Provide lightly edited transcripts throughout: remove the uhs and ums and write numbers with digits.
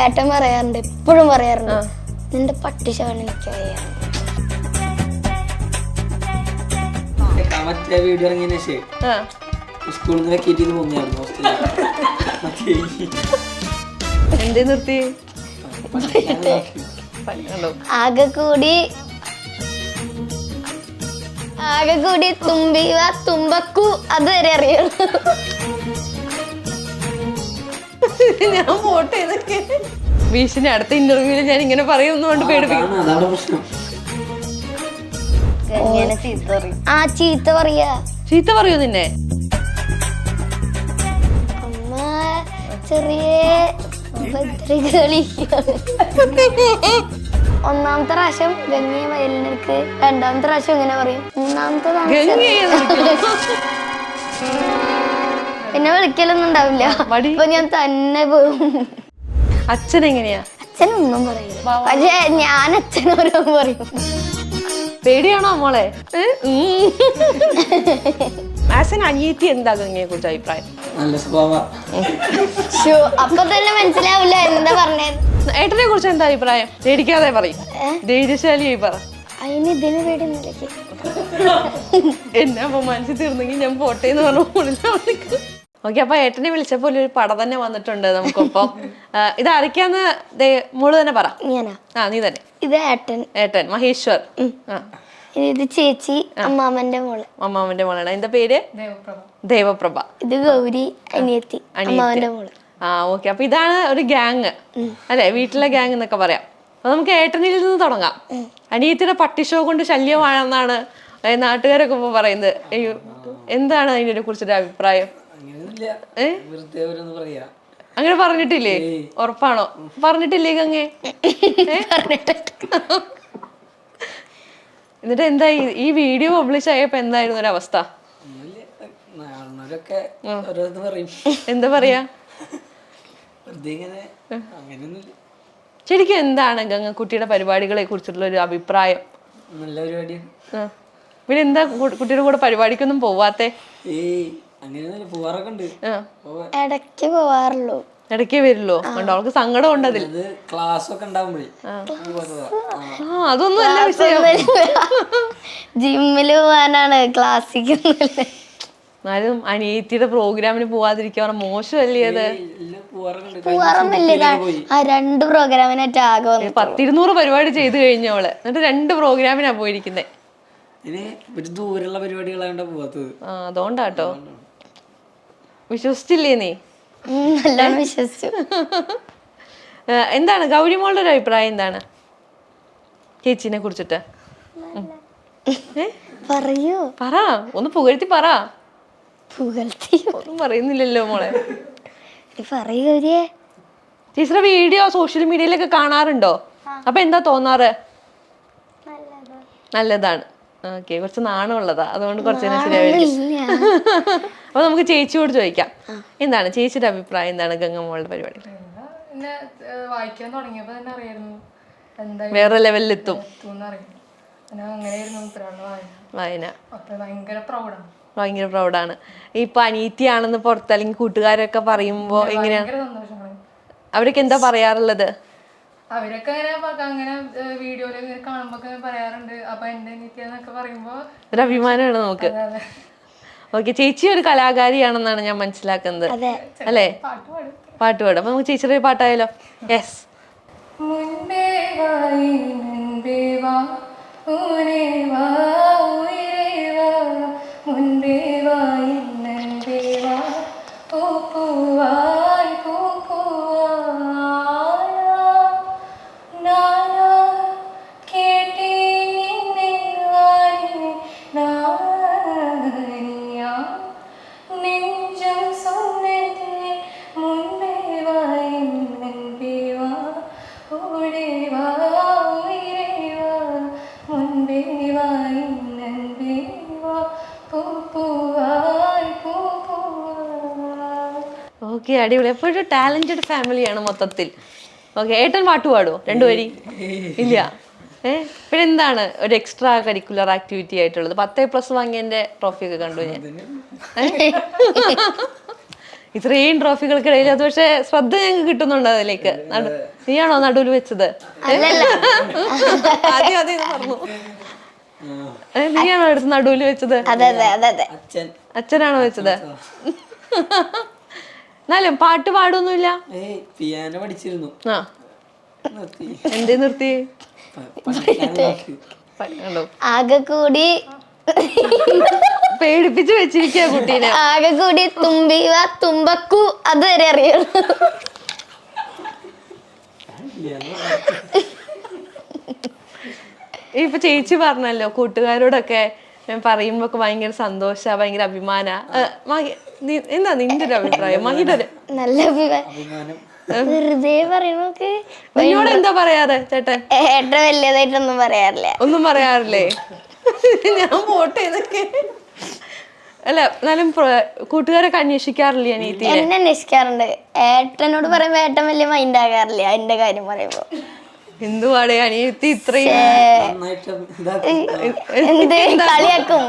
ഏട്ടൻ പറയാറുണ്ട്, എപ്പോഴും പറയാറുണ്ട്, നിന്റെ പട്ടിശാണ് എനിക്ക് മറ്റേ വീഡിയോ ഇറങ്ങിയ സ്കൂളിൽ നിന്ന് വെക്കേറ്റ് ചെയ്ത് പോകുന്നതായിരുന്നു. എന്തേ നിർത്തി? ആകെ കൂടി തുമ്പിവ തുമ്പക്കു അതുവരെ അറിയുള്ളൂ. ഞാൻ പോട്ടെ ഇതൊക്കെ ഭീഷണി. അടുത്ത ഇന്റർവ്യൂല് ഞാൻ ഇങ്ങനെ പറയുന്നോണ്ട് പേടിപ്പിക്കും. ചീത്ത പറയാ. ചീത്ത പറയൂ നിന്നെ? അമ്മ ചെറിയ ഒന്നാമത്തെ പ്രാവശ്യം ഗംഗയെ വയലിനെടുക്ക്, രണ്ടാമത്തെ പ്രാവശ്യം ഇങ്ങനെ പറയും, മൂന്നാമത്തെ പിന്നെ വിളിക്കലൊന്നും ഉണ്ടാവില്ല. അപ്പൊ ഞാൻ തന്നെ പോകും. അച്ഛനെങ്ങനെയാ? അച്ഛനൊന്നും പറയില്ല, പക്ഷെ ഞാൻ അച്ഛനോരോ പറയും. പേടിയാണോ മോളെ? ആസ് അനിയത്തി എന്താ ഗംഗയെ കുറിച്ച് അഭിപ്രായം? നല്ല സ്വഭാവം. അപ്പൊ തന്നെ മനസ്സിലാവില്ല എന്താ പറഞ്ഞത്. ഏട്ടനെ കുറിച്ച് എന്താ അഭിപ്രായം? പേടിക്കാതെ പറയും, ധൈര്യശാലിയായി പറ. അതിന് ഇതിന് പേടിയൊന്നുമില്ല. എന്നെ അപ്പൊ മനസ്സിൽ തീർന്നെങ്കിൽ ഞാൻ പോട്ടെ എന്ന് പറഞ്ഞു. ഓക്കെ, അപ്പൊ ഏട്ടനെ വിളിച്ചപ്പോ ഒരു പട തന്നെ വന്നിട്ടുണ്ട് നമുക്കൊപ്പം. ഇത് ആരൊക്കെയാന്ന് മോള് തന്നെ പറ. നീ തന്നെ. ഇത് ഏട്ടൻ മഹേശ്വർ. ഇത് ചേച്ചി, അമ്മാമന്റെ മോളാണ്. അതിന്റെ പേര് ദേവപ്രഭ. ഇത് ഗൗരി, അനിയത്തി, അമ്മാമന്റെ മോള്. ഓക്കെ, അപ്പൊ ഇതാണ് ഒരു ഗ്യാങ് അല്ലെ, വീട്ടിലെ ഗ്യാങ് എന്നൊക്കെ പറയാം. അപ്പൊ നമുക്ക് ഏട്ടനിൽ നിന്ന് തുടങ്ങാം. അനിയത്തിയുടെ പട്ടിഷോ കൊണ്ട് ശല്യമാണെന്നാണ് നാട്ടുകാരൊക്കെ ഇപ്പൊ പറയുന്നത്. എന്താണ് അതിനെ കുറിച്ചൊരു അഭിപ്രായം? അങ്ങനെ പറഞ്ഞിട്ടില്ലേ? ഉറപ്പാണോ? പറഞ്ഞിട്ടില്ലേ ഗംഗേ? എന്നിട്ട് എന്താ ഈ വീഡിയോ പബ്ലിഷ് ആയപ്പോ എന്തായിരുന്നു ഒരു അവസ്ഥ? എന്താ പറയാ? ശരിക്കും എന്താണ് ഗംഗ കുട്ടിയുടെ പരിപാടികളെ കുറിച്ചിട്ടുള്ള ഒരു അഭിപ്രായം? നല്ല പരിപാടിയാണ്. പിന്നെ എന്താ കുട്ടിയുടെ കൂടെ പരിപാടിക്കൊന്നും പോവാത്തെ? ഇടയ്ക്ക് പോവാറുള്ളൂ. ഇടയ്ക്കേ വരുള്ളൂ. കണ്ടോ, അവൾക്ക് സങ്കടം ഉണ്ട് അതിൽ. ക്ലാസ് ഒക്കെ ഉണ്ടാവുമ്പോഴേ അതൊന്നും അല്ല വിഷയം. ജിമ്മില് പോവാനാണ്, ക്ലാസ്സിക്കൊന്നുമില്ല. എന്നാലും അനിയത്തിയുടെ പ്രോഗ്രാമിന് പോവാതിരിക്കാൻ മോശമല്ലേ അത്? പോവാറൊന്നുമില്ല. 2 പ്രോഗ്രാമിനായിട്ട് ആകെ 100-200 പരിപാടി ചെയ്ത് കഴിഞ്ഞവള്, എന്നിട്ട് 2 പ്രോഗ്രാമിനാ പോയിരിക്കുന്നേ. ദൂരെയുള്ള പരിപാടികളാണ് പോവാത്തത്. അതുകൊണ്ടാട്ടോ. വിശ്വസിച്ചില്ലേ നീ? നല്ലോണം വിശ്വസിച്ചു. എന്താണ് ഗൗരിമോളുടെ ഒരു അഭിപ്രായം? എന്താണ് ചേച്ചിനെ കുറിച്ചിട്ട്? പറയൂ, പറ, ഒന്ന് പുകഴ്ത്തി പറ. പുകഴ്ത്തി ഒന്നും പറയുന്നില്ലല്ലോ മോളെ. പറയൂ. ചേച്ചിയുടെ വീഡിയോ സോഷ്യൽ മീഡിയയിലൊക്കെ കാണാറുണ്ടോ? അപ്പൊ എന്താ തോന്നാറ്? നല്ലതാണ്. ഓക്കെ, കുറച്ച് നാണമുള്ളതാ, അതുകൊണ്ട് കുറച്ചേരം ശരിയാവില്ല. അപ്പൊ നമുക്ക് ചേച്ചിയോട് ചോദിക്കാം, എന്താണ് ചേച്ചിയുടെ അഭിപ്രായം? എന്താണ് ഗംഗമ്മളുടെ പരിപാടി? വായിക്കാൻ തുടങ്ങിയപ്പോ തന്നെ അറിയായിരുന്നു വേറെ ലെവലിലെത്തും വായന. ഭയങ്കര പ്രൗഡാണ്. ഇപ്പൊ അനീതിയാണെന്ന് പുറത്ത് അല്ലെങ്കിൽ കൂട്ടുകാരൊക്കെ പറയുമ്പോ എങ്ങനെയാണ് അവരൊക്കെ എന്താ പറയാറുള്ളത്? അവരൊക്കെ അങ്ങനെ വീഡിയോയില് കാണുമ്പോ പറയാറുണ്ട്, അപ്പൊ എന്റെ അനീതിയാന്നൊക്കെ പറയുമ്പോ ഒരു അഭിമാനമാണ് നമുക്ക്. ഓക്കെ, ചേച്ചി ഒരു കലാകാരിയാണെന്നാണ് ഞാൻ മനസ്സിലാക്കുന്നത് അല്ലേ? പാട്ട് പാടും. അപ്പൊ നമുക്ക് ചേച്ചിയുടെ പാട്ടായാലോ? യെസ്. ഓക്കെ, അടിപൊളി. അപ്പോൾ ഒരു ടാലന്റഡ് ഫാമിലിയാണ് മൊത്തത്തിൽ. ഓക്കെ, ഏട്ടൻ പാട്ട് പാടുമോ? 2 വരി? ഇല്ല. പിന്നെ എന്താണ് ഒരു എക്സ്ട്രാ കരിക്കുലർ ആക്ടിവിറ്റി ആയിട്ടുള്ളത്? 10+ വാങ്ങിയതിന്റെ ട്രോഫി ഒക്കെ കണ്ടു ഞാൻ. ഇത്രയും ട്രോഫികൾക്കിടയിൽ അത് പക്ഷെ ശ്രദ്ധ ഞങ്ങൾക്ക് കിട്ടുന്നുണ്ട് അതിലേക്ക്. നീയാണോ നടുവിൽ വെച്ചത്? ആദ്യം അതേ പറഞ്ഞു. നീയാണോ എടുത്ത് നടുവിൽ വെച്ചത്? അച്ഛനാണോ വെച്ചത്? എന്നാലും പാട്ട് പാടൊന്നുമില്ല. പിയാനോ പഠിച്ചിരുന്നു. ആ എന്തേ നിർത്തി? ആകെ കൂടി പേടിപ്പിച്ച് വെച്ചിരിക്കുക കുട്ടീനെ. ആകെ കൂടി തുമ്പിവ തുമ്പക്കു അതുവരെ അറിയുള്ളൂ. ഇപ്പൊ ചേച്ചി പറഞ്ഞല്ലോ കൂട്ടുകാരോടൊക്കെ പറയുമ്പോ ഭയങ്കര സന്തോഷ, ഭയങ്കര അഭിമാന. എന്താ നിന്റെ ഒരു അഭിപ്രായം? മഹിയുടെ നല്ല അഭിമാനം. വെറുതെ പറയണോക്ക്. നിന്നോട് എന്താ പറയാറ് ചേട്ടൻ? ഏട്ടൻ വലിയതായിട്ടൊന്നും പറയാറില്ല. ഒന്നും പറയാറില്ലേ? ഞാൻ വോട്ട് ചെയ്തൊക്കെ അല്ല. എന്നാലും കൂട്ടുകാരൊക്കെ അന്വേഷിക്കാറില്ലേ അനിയത്തി? എന്നെ അന്വേഷിക്കാറുണ്ട്. ഏട്ടനോട് പറയുമ്പോ ഏട്ടൻ വലിയ മൈൻഡ് ആകാറില്ല എന്റെ കാര്യം പറയുമ്പോ. എന്തുവാടേ അനിയത്തി ഇത്രയും കളിയാക്കും.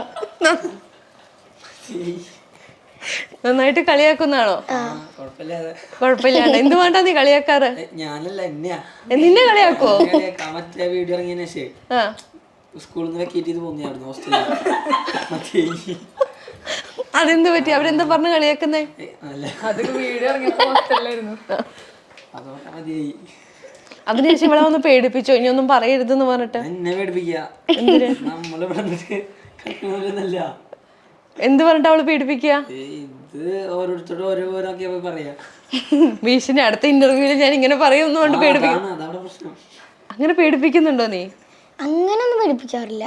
നന്നായിട്ട് കളിയാക്കുന്നാണോ? കുഴപ്പമില്ലാണ്ട്. എന്തുകൊണ്ടാ നീ കളിയാക്കാറ്? ഞാനല്ല, നിന്നെ കളിയാക്കോ? മറ്റേ വീഡിയോ ഇറങ്ങിയ ശേഷം സ്കൂളിൽ നിന്ന് വെക്കേറ്റ് ചെയ്ത് പോകുന്നു ഹോസ്റ്റലിൽ. അതെന്ത് പറ്റി? അവരെന്താ പറഞ്ഞു കളിയാക്കുന്നേ? വീഡിയോ ഇറങ്ങിയപ്പോ ഹോസ്റ്റലിലായിരുന്നു. അതിനുശേഷം ഇവിടെ ഒന്ന് പേടിപ്പിച്ചോ, ഇനി ഒന്നും പറയരുതെന്ന് പറഞ്ഞിട്ട്? എന്നെ പേടിപ്പിക്കുക. എന്ത് പറഞ്ഞിട്ട് അവള് പേടിപ്പിക്കുക? ഇത് ഓരോരുത്തരോട് ഓരോക്കെ പറയാ. ഭീഷണി. അടുത്ത ഇന്റർവ്യൂല് ഞാൻ ഇങ്ങനെ പറയുമെന്ന് പറഞ്ഞിട്ട് പേടിപ്പിക്കും. അങ്ങനെ പേടിപ്പിക്കുന്നുണ്ടോ നീ? അങ്ങനൊന്നും പേടിപ്പിക്കാറില്ല.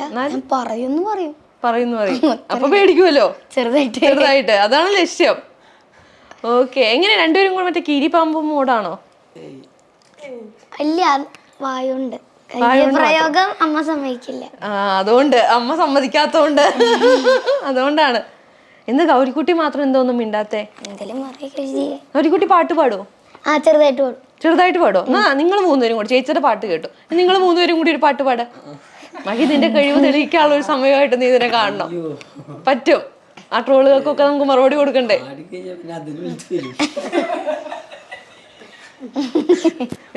പറയുന്നു. അപ്പൊ പേടിക്കുമല്ലോ ചെറുതായിട്ട്. അതാണ് ലക്ഷ്യം. ഓക്കെ. എങ്ങനെ രണ്ടുപേരും കൂടെ മറ്റേ കീരിപ്പാമ്പ് മോഡാണോ? ഇല്ല, വായുണ്ട്. പ്രയോഗം അമ്മ സമ്മതിക്കില്ല. അതുകൊണ്ട് അമ്മ സമ്മതിക്കാത്തോണ്ട് അതുകൊണ്ടാണ്. എന്ത് ഗൗരിക്കുട്ടി മാത്രം എന്തോന്നും മിണ്ടാത്തെ? ഗൗരിക്കുട്ടി പാട്ട് പാടുവോ? ചെറുതായിട്ട് പാടോ? നിങ്ങൾ മൂന്നുപേരും കൂടി ചേച്ചിയുടെ പാട്ട് കേട്ടു. നിങ്ങൾ മൂന്നുപേരും കൂടി ഒരു പാട്ട് പാടാ. മഹി നിന്റെ കഴിവ് തെളിയിക്കാനുള്ള ഒരു സമയമായിട്ട് നീ ഇതിനെ കാണണം. പറ്റും. ആ ട്രോളുകൾക്കൊക്കെ നമുക്ക് മറുപടി കൊടുക്കണ്ടേ?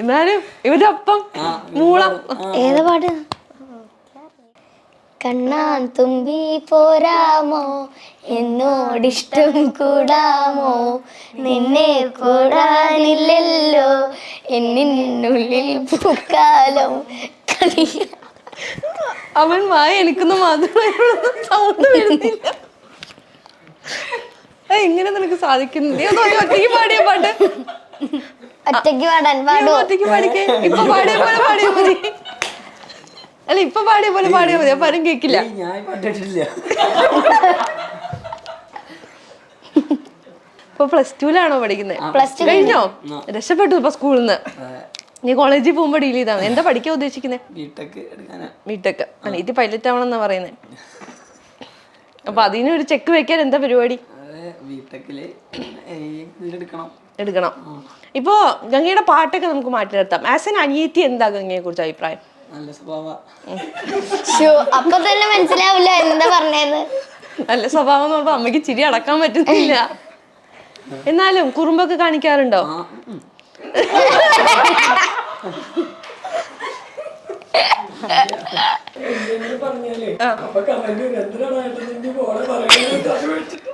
എന്നാലും ഇവരുടെ ഒപ്പം മൂളം. ഏതാ പാട്ട്? കണ്ണാൻ തുമ്പി പോരാമോ, എന്നോടിഷ്ടം കൂടാമോ, നിന്നെ കൂടാനില്ലല്ലോ എന്നിനുള്ളിൽ പൂക്കാലം. അവൻ വായ എനിക്കൊന്നും മാത്രമേ സൗണ്ട് വരുന്നില്ല. എങ്ങനെ നിനക്ക് സാധിക്കുന്നത്? ഒറ്റയ്ക്ക് പാടിയ പാട്ട് ഒറ്റയ്ക്ക് പാടാൻ ഒറ്റയ്ക്ക് പാടിക്കേ. ഇപ്പൊ പാടിയ പോലെ പാടിയാ മതി. അല്ല, ഇപ്പൊ പാടിയ പോലെ പാടിയാ മതി. അപ്പൊ ആരും കേക്കില്ല. ഇപ്പൊ +2 പഠിക്കുന്നത്? +2 കഴിഞ്ഞോ? രക്ഷപ്പെട്ടു ഇപ്പൊ സ്കൂളിൽ നിന്ന്. നീ കോളേജിൽ പോകുമ്പോ ഡീൽ ചെയ്താണ്. എന്താ പഠിക്കാൻ ഉദ്ദേശിക്കുന്നത്? ബിടെക്. അനിയത്തി പൈലറ്റ് ആവണമെന്നാ പറയുന്നത്. അപ്പൊ അതിനൊരു ചെക്ക് വെക്കാൻ എന്താ പരിപാടി? എടുക്കണം. ഇപ്പൊ ഗംഗയുടെ പാട്ടൊക്കെ നമുക്ക് മാറ്റി നിർത്താം. ആസ് എൻ അനിയത്തി എന്താ ഗംഗയെ കുറിച്ച് അഭിപ്രായം? അപ്പൊ തന്നെ മനസ്സിലാവില്ല എന്താ പറഞ്ഞത്. നല്ല സ്വഭാവം എന്ന് പറഞ്ഞപ്പോ അമ്മയ്ക്ക് ചിരി അടക്കാൻ പറ്റുന്നില്ല. എന്നാലും കുറുമ്പൊക്കെ കാണിക്കാറുണ്ടോ?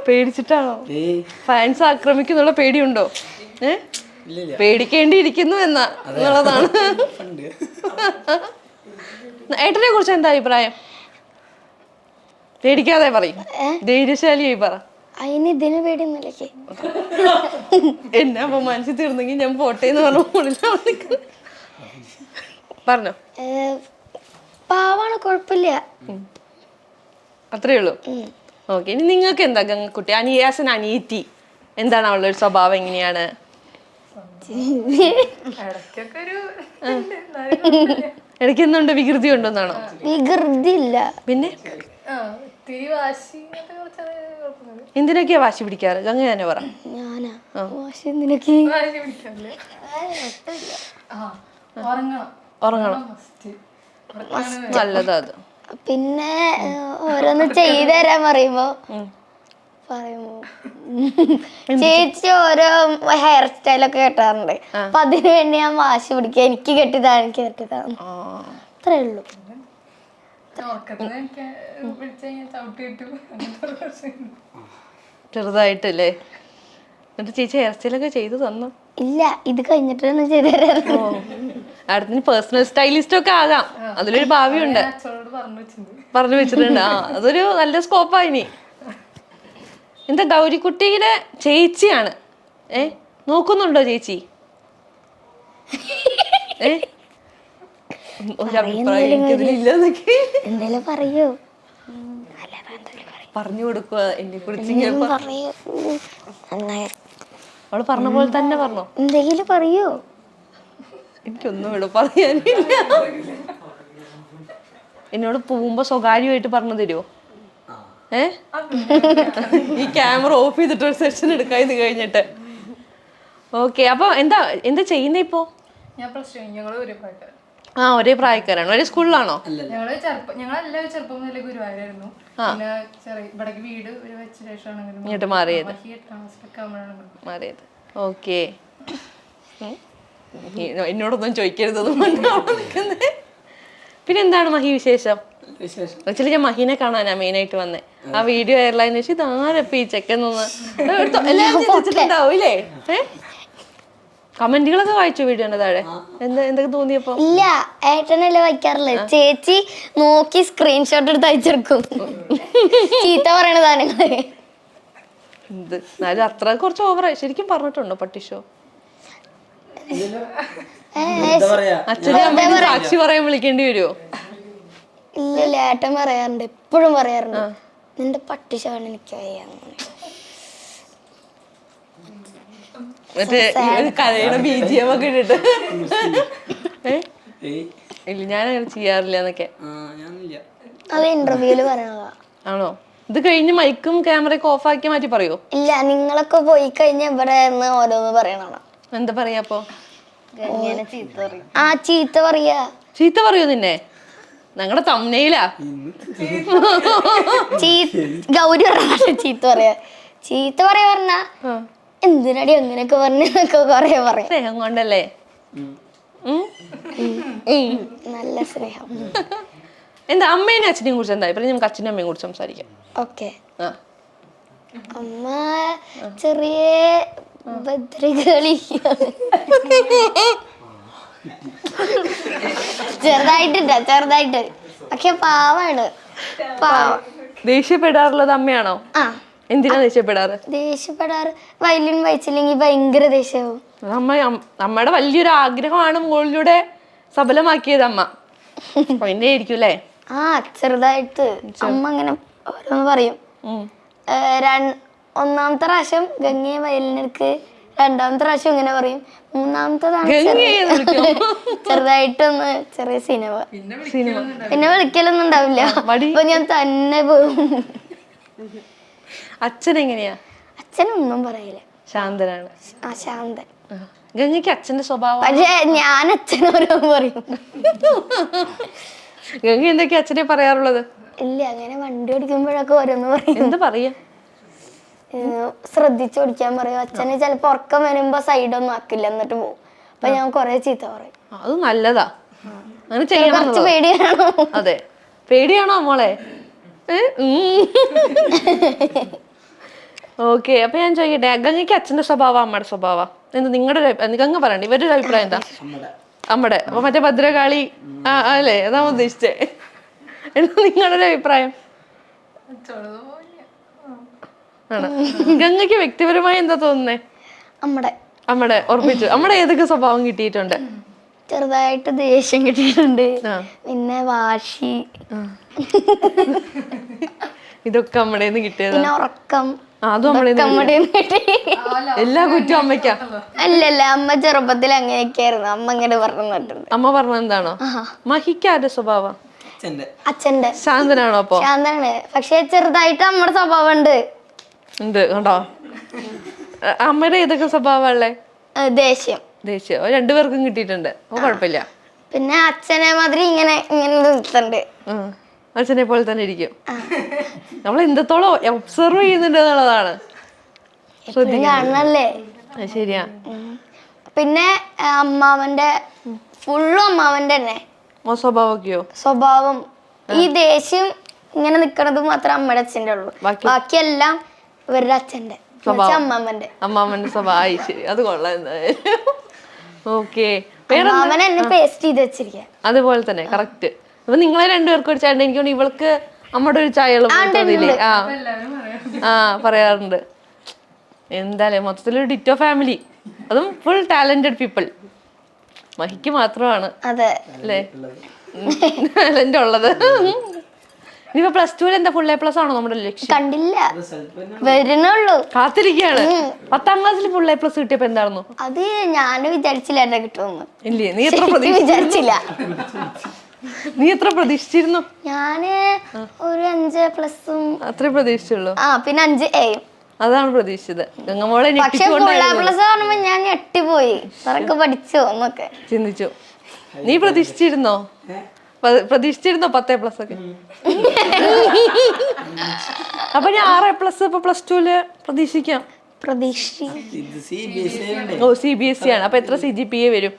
പേടിച്ചിട്ടാണോ? ഫാൻസ് ആക്രമിക്കുന്നുള്ള പേടിയുണ്ടോ? പേടിക്കേണ്ടിയിരിക്കുന്നു എന്നുള്ളതാണ്. ഏട്ടനെ കുറിച്ച് എന്താ അഭിപ്രായം? പേടിക്കാതെ പറയും, ധൈര്യശാലിയായി പറ. അതിന് ഇതിന് പേടിയൊന്നുമില്ല. എന്നെ അപ്പൊ മനസ്സിൽ തീർന്നെങ്കിൽ ഞാൻ പോട്ടേന്ന് പറഞ്ഞോ. പാവാണ്, കുഴപ്പമില്ല. അത്രേ ഉള്ളൂ. ഓക്കെ. ഇനി നിങ്ങൾക്ക് എന്താ ഗംഗക്കുട്ടി ആസ് എൻ അനിയത്തി എന്താണ് അവളുടെ ഒരു സ്വഭാവം? എങ്ങനെയാണ്? ഇടയ്ക്ക് എന്തുണ്ട്? വികൃതി ഉണ്ടോന്നാണോ? വികൃതി ഇല്ല. പിന്നെ എന്തിനൊക്കെയാ വാശി പിടിക്കാറ്? ഗംഗ തന്നെ പറ. ഞാനാ വാശി എന്തിനൊക്കെ? ഉറങ്ങണം. നല്ലതാ അത്. പിന്നെ ഓരോന്ന് ചെയ്തു തരാൻ പറയുമ്പോ പറയുമ്പോ ചേച്ചി ഓരോ ഹെയർ സ്റ്റൈലൊക്കെ കെട്ടാറുണ്ട്. അപ്പൊ അതിനു വേണ്ടി ഞാൻ വാശി പിടിക്കുക, എനിക്ക് കെട്ടിതാണ്, എനിക്ക് കെട്ടിതാണ്. അത്രേ ഉള്ളൂ. ചെറുതായിട്ടല്ലേ? എന്നിട്ട് ചേച്ചി ഹെയർ സ്റ്റൈലൊക്കെ ചെയ്തു തന്നു? ഇല്ല, ഇത് കഴിഞ്ഞിട്ടാണ് ചെയ്തു തരാറ്. അടുത്തിന് പേഴ്സണൽ സ്റ്റൈലിസ്റ്റ് ഒക്കെ ആകാം, അതിലൊരു ഭാവിയുണ്ട്. പറഞ്ഞു വെച്ചിട്ടുണ്ട്. അതൊരു നല്ല സ്കോപ്പാ. ഇനി എന്താ ഗൗരിക്കുട്ടിയുടെ ചേച്ചിയാണ്. നോക്കുന്നുണ്ടോ ചേച്ചി? എന്തേലും പറയൂ, പറഞ്ഞു കൊടുക്കുക എന്നെ കുറിച്ച്. പറയൂ. അവള് പറഞ്ഞ പോലെ തന്നെ പറഞ്ഞോ? എന്തെങ്കിലും പറയൂ. എനിക്കൊന്നും ഇവിടെ പറയാനില്ല. എന്നോട് പോകുമ്പോ സ്വകാര്യമായിട്ട് പറഞ്ഞു തരുമോ? ഈ ക്യാമറ ഓഫ് ചെയ്തിട്ട് ഒരു സെഷൻ എടുക്കാം ഇത് കഴിഞ്ഞിട്ട്. ഓക്കെ, അപ്പൊ എന്താ എന്താ ചെയ്യുന്നേ ഇപ്പോ? ഒരേ പ്രായക്കാരാണ്. ഒരേ സ്കൂളിലാണോ? ഞങ്ങളെല്ലാവരും ചെറുപ്പം മുതലേ ഗുരുവായൂരായിരുന്നു. പിന്നെ ഇവിടേക്ക് വീട് വെച്ച ശേഷമാണ് ഇങ്ങോട്ട് മാറിയത്. ഓക്കെ, എന്നോടൊന്നും ചോദിക്കരുത്. പിന്നെ എന്താണ് മഹി വിശേഷം? ആക്ച്വലി ഞാൻ മഹീനെ കാണാനാ മെയിനായിട്ട് വന്നേ. ആ വീഡിയോ വൈറലായതിനു ശേഷം ഇതാരപ്പ ഈ ചെക്കെന്നൊന്ന് എല്ലാവരും ചിന്തിച്ചിട്ടുണ്ടാവൂലേ? കമന്റുകളൊക്കെ വായിച്ചു വീഡിയോന്റെ താഴെ? എന്തൊക്കെ തോന്നിയപ്പോ? ഇല്ല, ഏട്ടനല്ലേ വായിക്കാറില്ല. ചേച്ചി നോക്കി സ്ക്രീൻഷോട്ട് എടുത്ത് അയച്ചെടുക്കും ചീത്ത പറയണ സാധനങ്ങള്. എന്നാലും അത്ര കുറച്ച് ഓവറായി. ശരിക്കും പറഞ്ഞിട്ടുണ്ടോ പട്ടിഷോ? അച്ഛനെ അമ്മ സാക്ഷി പറയാൻ വിളിക്കേണ്ടി വരുമോ? ഇല്ല, ഏട്ടൻ പറയാറുണ്ട്, എപ്പോഴും പറയാറുണ്ട്, നിന്റെ പട്ടിഷാണ് എനിക്ക് മറ്റേ കരയുടെ BGM ഒക്കെ ഇട്ടിട്ട്. ഇല്ല, ഞാനങ്ങനെ ചെയ്യാറില്ല എന്നൊക്കെ. അത് ഇന്റർവ്യൂല് പറയണതാ. ആണോ? ഇത് കഴിഞ്ഞ് മൈക്കും ക്യാമറയൊക്കെ ഓഫ് ആക്കി മാറ്റി പറയോ? ഇല്ല, നിങ്ങളൊക്കെ പോയി കഴിഞ്ഞ ഇവിടെ ഓരോന്ന് പറയണോ. എന്താ പറയാ അപ്പൊ? ചീത്ത പറയാ. ചീത്ത പറയൂ നിന്നെ? ഞങ്ങളുടെ തമ്മനയിലാ ഗൗരി പറഞ്ഞ ചീത്ത പറയാ. ചീത്ത പറയാ പറഞ്ഞ എന്തിനടി അങ്ങനെയൊക്കെ പറഞ്ഞൊക്കെ കൊറേ പറയാം. സ്നേഹം കൊണ്ടല്ലേ? നല്ല സ്നേഹം. എന്താ അമ്മേനെ അച്ഛനെയും കുറിച്ച് എന്താ ഇപ്പൊ? നമുക്ക് അച്ഛനും അമ്മയും കുറിച്ച് സംസാരിക്കാം. ഓക്കെ. അമ്മ ചെറിയ ഭദ്രകളി ചെറുതായിട്ട് പക്ഷെ പാവാണ്. ദേഷ്യപ്പെടാറുള്ളത് അമ്മയാണോ? എന്തിനാ ദേഷ്യപ്പെടാറ്? വയലിൻ വായിച്ചില്ലെങ്കിൽ ഭയങ്കര ദേഷ്യവും. അമ്മയുടെ വലിയൊരു ആഗ്രഹമാണ് മുകളിലൂടെ സഫലമാക്കിയത് അമ്മ. പിന്നെ ആയിരിക്കും അല്ലേ? ചെറുതായിട്ട് അമ്മ അങ്ങനെ ഓരോന്ന് പറയും. ഒന്നാമത്തെ പ്രാവശ്യം ഗംഗയെ വയലിനെടുക്ക്, രണ്ടാമത്തെ പ്രാവശ്യം ഇങ്ങനെ പറയും, മൂന്നാമത്തേതാണ് ചെറുതായിട്ടൊന്ന് ചെറിയ സിനിമ. പിന്നെ വിളിക്കലൊന്നും ഉണ്ടാവില്ല, അപ്പൊ ഞാൻ തന്നെ പോകും. അച്ഛനെങ്ങനെയാ? അച്ഛനൊന്നും പറയില്ല, ശാന്തനാണ്. ശാന്തൻ. ഗംഗയ്ക്ക് അച്ഛന്റെ സ്വഭാവം. പക്ഷെ ഞാൻ അച്ഛനോരോന്ന് പറയും. ഗംഗ എന്തൊക്കെയാ അച്ഛനെ പറയാറുള്ളത്? ഇല്ല, അങ്ങനെ വണ്ടി ഓടിക്കുമ്പോഴൊക്കെ ഓരോന്ന് പറയും. എന്ത് പറയാ? ശ്രദ്ധിച്ചോടിക്കാൻ പറയും. അച്ഛന് ചിലപ്പോ ഉറക്കം വരുമ്പോ സൈഡൊന്നും ആക്കില്ല, എന്നിട്ട് പോകും. അപ്പൊ ഞാൻ കൊറേ ചീത്ത പറയും. അത് നല്ലതാ, അങ്ങനെ ചെയ്യണം. പേടിയാണോ? അതെ, പേടിയാണോ മോളെ? ഓക്കെ, അപ്പൊ ഞാൻ ചോദിക്കട്ടെ, ഗംഗയ്ക്ക് അച്ഛന്റെ സ്വഭാവം അമ്മയുടെ സ്വഭാവം എന്താ? നിങ്ങളുടെ ഗംഗ പറയണ്ട, ഇവരുടെ അഭിപ്രായം എന്താ? അമ്മയുടെ. അപ്പൊ മറ്റേ ഭദ്രകാളി അല്ലേ, അതാ ഉദ്ദേശിച്ചേ. നിങ്ങളുടെ അഭിപ്രായം? ആണ്. ഗംഗയ്ക്ക് വ്യക്തിപരമായി എന്താ തോന്നുന്നേ? അമ്മയുടെ ഉറപ്പിച്ചു. അമ്മയുടെ ഏതൊക്കെ സ്വഭാവം കിട്ടിയിട്ടുണ്ട്? ചെറുതായിട്ട് ദേഷ്യം കിട്ടിയിട്ടുണ്ട്, പിന്നെ വാശി, ഇതൊക്കെ അമ്മയുടെ കിട്ടിയത്. പിന്നെ ഉറക്കം, അതും അമ്മയുടെ. എല്ലാ കുറ്റവും അമ്മയ്ക്കാ? അല്ലല്ല, അമ്മ ചെറുപ്പത്തിൽ അങ്ങനെയൊക്കെയായിരുന്നു. അമ്മ ഇങ്ങനെ പറഞ്ഞിട്ടുണ്ട്. അമ്മ പറഞ്ഞ എന്താണോ? മഹിക്ക് ആരുടെ സ്വഭാവം? അച്ഛന്റെ. ശാന്തനാണോ? അപ്പൊ ശാന്തനാണ്, പക്ഷെ ചെറുതായിട്ട് അമ്മയുടെ സ്വഭാവം ഉണ്ട്. കണ്ടോ? അമ്മയുടെ ഏതൊക്കെ സ്വഭാവമുള്ളേ? ദേഷ്യം. രണ്ടുപേർക്കും കിട്ടിയിട്ടുണ്ട്, അപ്പൊ കുഴപ്പമില്ല. പിന്നെ അച്ഛനെ മാതിരി ഇങ്ങനെ നിർത്തുന്നുണ്ട്. അച്ഛനെ പോലെ തന്നെ ഇരിക്കും. നമ്മൾ എന്തത്തോളം ഒബ്സർവ് ചെയ്യുന്നുണ്ട് എന്നുള്ളതാണ്. കാണണല്ലേ. ശരിയാ. പിന്നെ അമ്മാവന്റെ ഫുള്ളും അമ്മാവന്റെ തന്നെ സ്വഭാവമൊക്കെയോ? സ്വഭാവം ഈ ദേഷ്യം ഇങ്ങനെ നിക്കണത് മാത്രം അമ്മയുടെ അച്ഛൻ്റെ ഉള്ളൂ. ബാക്കിയെല്ലാം ഇവരുടെ അച്ഛന്റെ അമ്മാമ്മന്റെ. അമ്മാമ്മന്റെ സ്വഭാവം. ശരി, അത് കൊള്ളാം എന്തായാലും. ഓക്കെ. അമ്മാവൻ എന്നെ പേസ്റ്റ് ചെയ്ത് വെച്ചിരിക്കുക. അതുപോലെ തന്നെ കറക്റ്റ്. അപ്പൊ നിങ്ങളെ രണ്ടുപേർക്കും ഒരു ചേട്ടൻ, എനിക്ക് ഇവൾക്ക് അമ്മയുടെ ഒരു ചായ പറയാറുണ്ട്. എന്തായാലും മൊത്തത്തിലൊരു ഡിറ്റോ ഫാമിലി, അതും ഫുൾ ടാലന്റഡ് പീപ്പിൾ. മഹിക്ക് മാത്രമാണ് അല്ലേ ടാലന്റ് ഉള്ളത്. ഇനിയിപ്പോ +2 എന്താ ഫുൾ A+ ആണോ നമ്മുടെ ലക്ഷ്യം? കണ്ടില്ല, വരുന്നുള്ളൂ, കാത്തിരിക്കുകയാണ്. 10ാം ക്ലാസ്സിൽ ഫുൾ A+ കിട്ടിയപ്പോ എന്തായിരുന്നു? അത് ഞാൻ വിചാരിച്ചില്ല എന്നെ കിട്ടുമെന്ന്. ഇല്ലേ, നീ എത്ര വിചാരിച്ചില്ല. നീ എത്ര പ്രതീക്ഷിച്ചിരുന്നു? ഞാന് ഒരു 5+ അത്രേ പ്രതീക്ഷിച്ചുള്ളൂ. പിന്നെ 5A. അതാണ് പ്രതീക്ഷിച്ചത്. ഗംഗമോളെ പക്ഷെ ഫുൾ A+ കാണുമ്പോ ഞാൻ ഞെട്ടിപ്പോയി. ഇത്രയൊക്കെ പഠിച്ചോ എന്നൊക്കെ ചിന്തിച്ചു. നീ പ്രതീക്ഷിച്ചിരുന്നോ? പ്രതീക്ഷിച്ചിരുന്നോ 10A+ ഒക്കെ? അപ്പൊ ഞാൻ 6A+ ഇപ്പൊ +2 പ്രതീക്ഷിക്കാം. ഓ, CBSE ആണ്. അപ്പൊ എത്ര CGPA വരും?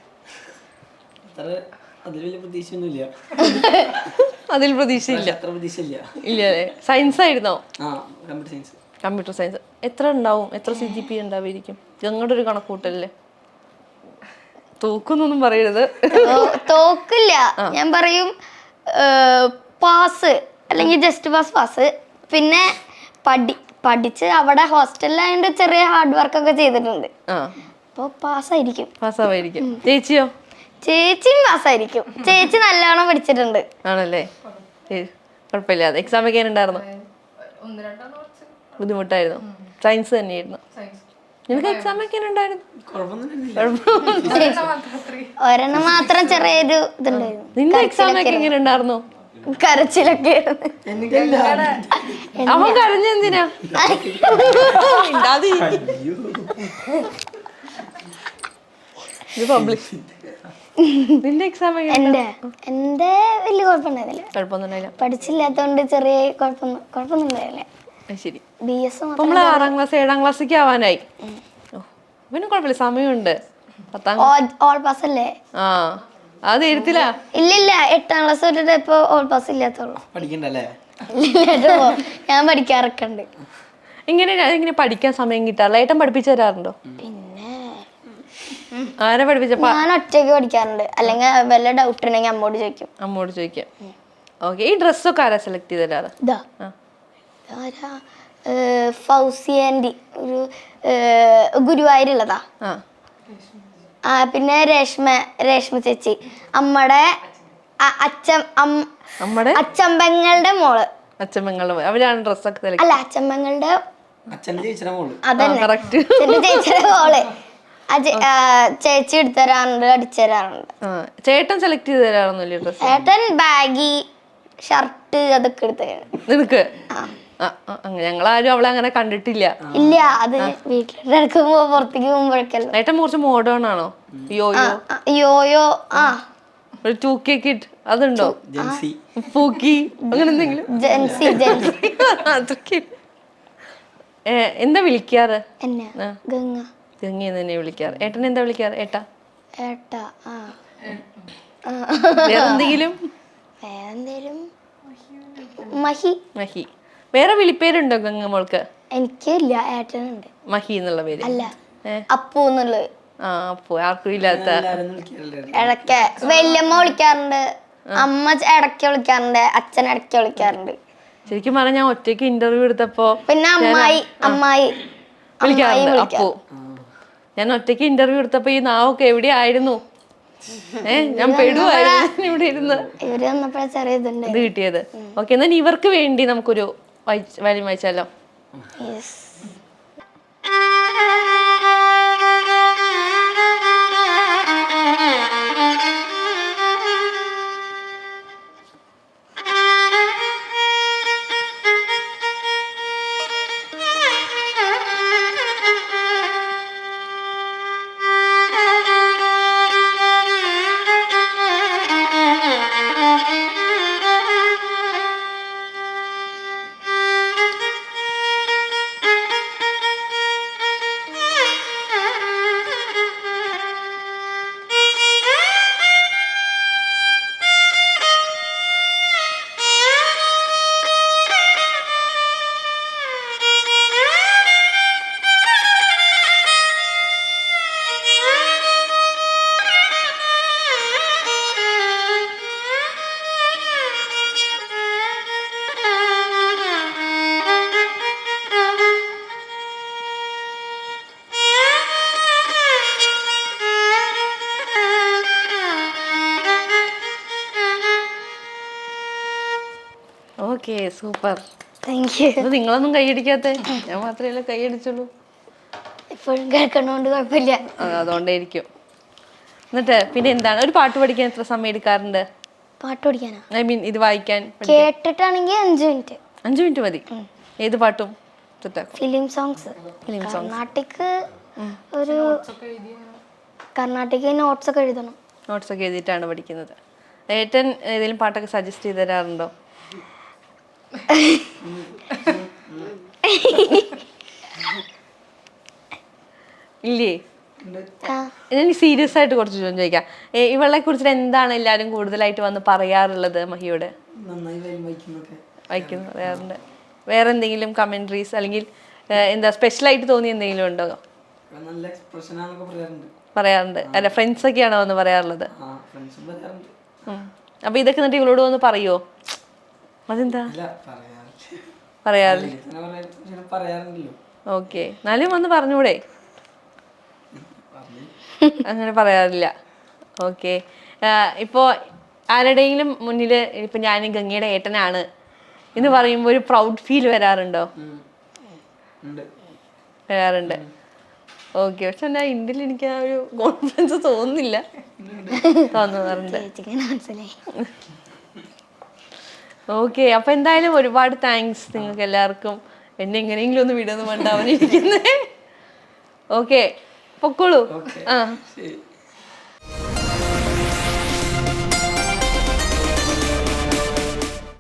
അതിൽ പ്രതീക്ഷയില്ല. ഇല്ലേ? സയൻസ് ആയിരുന്നോ? Computer science. എത്ര ഉണ്ടാവും? എത്ര CGPA ഉണ്ടാവുമായിരിക്കും? ഞങ്ങളുടെ ഒരു കണക്കൂട്ടല്ലേ. തോക്കുന്നൊന്നും പറയരുത്. തോക്കില്ല, ഞാൻ പറയും പാസ് അല്ലെങ്കിൽ ജസ്റ്റ് പാസ്. പിന്നെ പഠിച്ച് അവിടെ ഹോസ്റ്റലിലായതുകൊണ്ട് ചെറിയ ഹാർഡ് വർക്ക് ഒക്കെ ചെയ്തിട്ടുണ്ട്. അപ്പൊ പാസ്സായിരിക്കും. ചേച്ചിയോ? ചേച്ചിയും പാസ്സായിരിക്കും. ചേച്ചി നല്ലോണം പഠിച്ചിട്ടുണ്ട്. ആണല്ലേ? കുഴപ്പമില്ലാതെ. എക്സാം ഒക്കെ ഉണ്ടായിരുന്നു? ബുദ്ധിമുട്ടായിരുന്നു. സയൻസ് തന്നെയായിരുന്നു. നിനക്ക് എക്സാം ഒക്കെ ഉണ്ടായിരുന്നു? ഒരെണ്ണം മാത്രം ചെറിയൊരു ഇതുണ്ടായിരുന്നു. നിന്റെ എക്സാം ഒക്കെ എങ്ങനെ ഉണ്ടായിരുന്നു? കരച്ചിലൊക്കെ. അവൻ കരഞ്ഞെന്തിനാ? നിന്റെ എക്സാം എന്റെ വലിയ കുഴപ്പമുണ്ടായിരുന്നില്ല. പഠിച്ചില്ലാത്തോണ്ട് ചെറിയ കുഴപ്പമൊന്നും ഉണ്ടായില്ല. ശരി. BS നമ്മള് 6ാം ക്ലാസ് 7ാം ക്ലാസ്സിലേക്ക് ആവാനായി. പിന്നെ കുഴപ്പമില്ല, സമയമുണ്ട്. ഓൾ പാസ് അല്ലേ? അത് എഴുത്തില്ല. ഇല്ലില്ല, 8ാം ക്ലാസ് തൊട്ടിട്ട് ഇപ്പൊ ഓൾ പാസ് ഇല്ലാത്തുള്ളൂ. ഞാൻ പഠിക്കാറൊക്കെ ഉണ്ട്. ഇങ്ങനെ പഠിക്കാൻ സമയം കിട്ടാറില്ല. ഏട്ടൻ പഠിപ്പിച്ചു തരാറുണ്ടോ? പിന്നെ ആരെ പഠിപ്പിച്ചപ്പോ? ഞാൻ ഒറ്റയ്ക്ക് പഠിക്കാറുണ്ട്. അല്ലെങ്കിൽ വല്ല ഡൗട്ട് ഉണ്ടെങ്കിൽ അമ്മോട് ചോദിക്കാം. ഓക്കെ. ഈ ഡ്രസ്സൊക്കെ ആരാ സെലക്ട് ചെയ്ത് തരാറ്? ഫൗസിയന്റെ ഒരു ഗുരുവായൂരുള്ളതാ. പിന്നെ രേഷ്മ ചേച്ചി, അമ്മയുടെ അച്ചമ്പങ്ങളുടെ മോള്. അവരാണ് ഡ്രസ്സൊക്കെ സെലക്ട്? അല്ല, അച്ചമ്പങ്ങളുടെ ചേച്ചിയുടെ മോള്. ചേച്ചി എടുത്തരാറുണ്ട്, അടിച്ചുതരാറുണ്ട്. ചേട്ടൻ സെലക്ട് ചെയ്ത് തരാറൊന്നുമില്ല ഡ്രസ്? ചേട്ടൻ ബാഗി ഷർട്ട് അതൊക്കെ എടുത്തരാണ്. നിനക്ക്? ഞങ്ങളാരും അവളെ അങ്ങനെ കണ്ടിട്ടില്ല. ഇല്ല, അത് വീട്ടിലിറക്കുമ്പോ പുറത്തേക്ക് പോകുമ്പോഴേക്കല്ലോ. ഏട്ടൻ കുറച്ച് മോഡേൺ ആണോ? യോയോ ഒരു 2K കിഡ് അതുണ്ടോ? പൂക്കി അങ്ങനെ എന്തെങ്കിലും? എന്താ വിളിക്കാറ്? ഗംഗ തന്നെ വിളിക്കാറ്. ഏട്ടൻ എന്താ വിളിക്കാറ്? ഏട്ടാ? വേറെന്തെങ്കിലും? മഹി. വേറെ വിളിപ്പേരുണ്ടോ ഗംഗ മോൾക്ക്? എനിക്കില്ല, ഏട്ടനുണ്ട്. മഹി എന്നുള്ള പേര്? അല്ല, അപ്പു എന്നുള്ളത്. അപ്പു ആർക്കും ഇല്ലാത്ത. ഇടയ്ക്ക് വല്യമ്മ വിളിക്കാറുണ്ട്, അമ്മ ഇടയ്ക്ക് വിളിക്കാറുണ്ട്, അച്ഛൻ ഇടയ്ക്ക് വിളിക്കാറുണ്ട്. ശരിക്കും പറഞ്ഞാൽ ഞാൻ ഒറ്റയ്ക്ക് ഇന്റർവ്യൂ എടുത്തപ്പോ പിന്നെ അമ്മായി വിളിക്കാറുണ്ട് അപ്പു. ഞാൻ ഒറ്റയ്ക്ക് ഇന്റർവ്യൂ എടുത്തപ്പോ ഈ നാവൊക്കെ എവിടെയായിരുന്നു? ഞാൻ പെടുവായിരുന്നു ഇവിടെ ഇരുന്ന്. ഇത് കിട്ടിയത്. ഓക്കെ, എന്നാൽ ഇവർക്ക് വേണ്ടി നമുക്കൊരു വാല്യം വായിച്ചാലോ? Okay super. Thank you. അത് നിങ്ങളൊന്നും കൈയടിക്കാത്ത? ഞാൻ മാത്രമേ കൈയടിച്ചുള്ളൂ. ഇപ്പോഴും കേൾക്കണോണ്ട് കുഴപ്പമില്ല. അതുകൊണ്ടേയിരിക്കും. എന്നിട്ട് പിന്നെ എന്താണ്, ഒരു പാട്ട് പഠിക്കാൻ എത്ര സമയം എടുക്കാറുണ്ട്? പാട്ട് പഠിക്കാനാ? ഐ മീൻ ഇത് വായിക്കാൻ കേട്ടിട്ടാണെങ്കിൽ 5 മിനിറ്റ്. 5 മിനിറ്റ് മതി. ഏത് പാട്ടും? Film songs. കർണാട്ടിക് ഒരു കർണാട്ടിക് നോട്ട്സ് ഒക്കെ എഴുതണം. നോട്ട്സ് ഒക്കെ എഴുതിയിട്ടാണ് പഠിക്കുന്നത്. ഏട്ടൻ ഏതെങ്കിലും പാട്ടൊക്കെ സജസ്റ്റ് ചെയ്ത് തരാറുണ്ടോ? ഇല്ലേ? ഞാൻ സീരിയസ് ആയിട്ട് കുറച്ച് ചോദിക്കാം. ഇവളെ കുറിച്ചിട്ട് എന്താണ് എല്ലാവരും കൂടുതലായിട്ട് വന്ന് പറയാറുള്ളത് മഹിയോട്? നന്നായി വായിക്കുന്നൊക്കെ വായിക്കുന്നു പറയാറുണ്ട്. വേറെ എന്തെങ്കിലും കമന്ററീസ് അല്ലെങ്കിൽ എന്താ സ്പെഷ്യലായിട്ട് തോന്നി എന്തെങ്കിലും ഉണ്ടോ? നല്ല എക്സ്പ്രഷനാന്നൊക്കെ പറയാറുണ്ട്. പറയാറുണ്ട്. അല്ല ഫ്രണ്ട്സ് ഒക്കെയാണോ വന്ന് പറയാറുള്ളത്? ഫ്രണ്ട്സും പറയാറുണ്ട്. അപ്പൊ ഇതൊക്കെ എന്നിട്ട് ഇവളോട് വന്ന് പറയോ? അതെന്താ പറയാറില്ല? പറയാറുണ്ടല്ലോ. ഓക്കെ, എന്നാലും വന്ന് പറഞ്ഞൂടെ? അങ്ങനെ പറയാറില്ല. ഓക്കെ. ഇപ്പോൾ ആരുടെയെങ്കിലും മുന്നിൽ ഇപ്പം ഞാൻ ഗംഗയുടെ ഏട്ടനാണ് എന്ന് പറയുമ്പോൾ ഒരു പ്രൗഡ് ഫീൽ വരാറുണ്ടോ? വരാറുണ്ട്. ഓക്കെ. പക്ഷെ എൻ്റെ ഇന്ത്യയിൽ എനിക്ക് ആ ഒരു കോൺഫിഡൻസ് തോന്നുന്നില്ല. തോന്നാറുണ്ട്. ഓക്കെ. അപ്പം എന്തായാലും ഒരുപാട് താങ്ക്സ് നിങ്ങൾക്ക് എല്ലാവർക്കും. എന്നെ എങ്ങനെയെങ്കിലും ഒന്ന് വിടുന്നു വേണ്ടാവാനിരിക്കുന്നേ. ഓക്കെ, പൊക്കോളൂ. ശരി.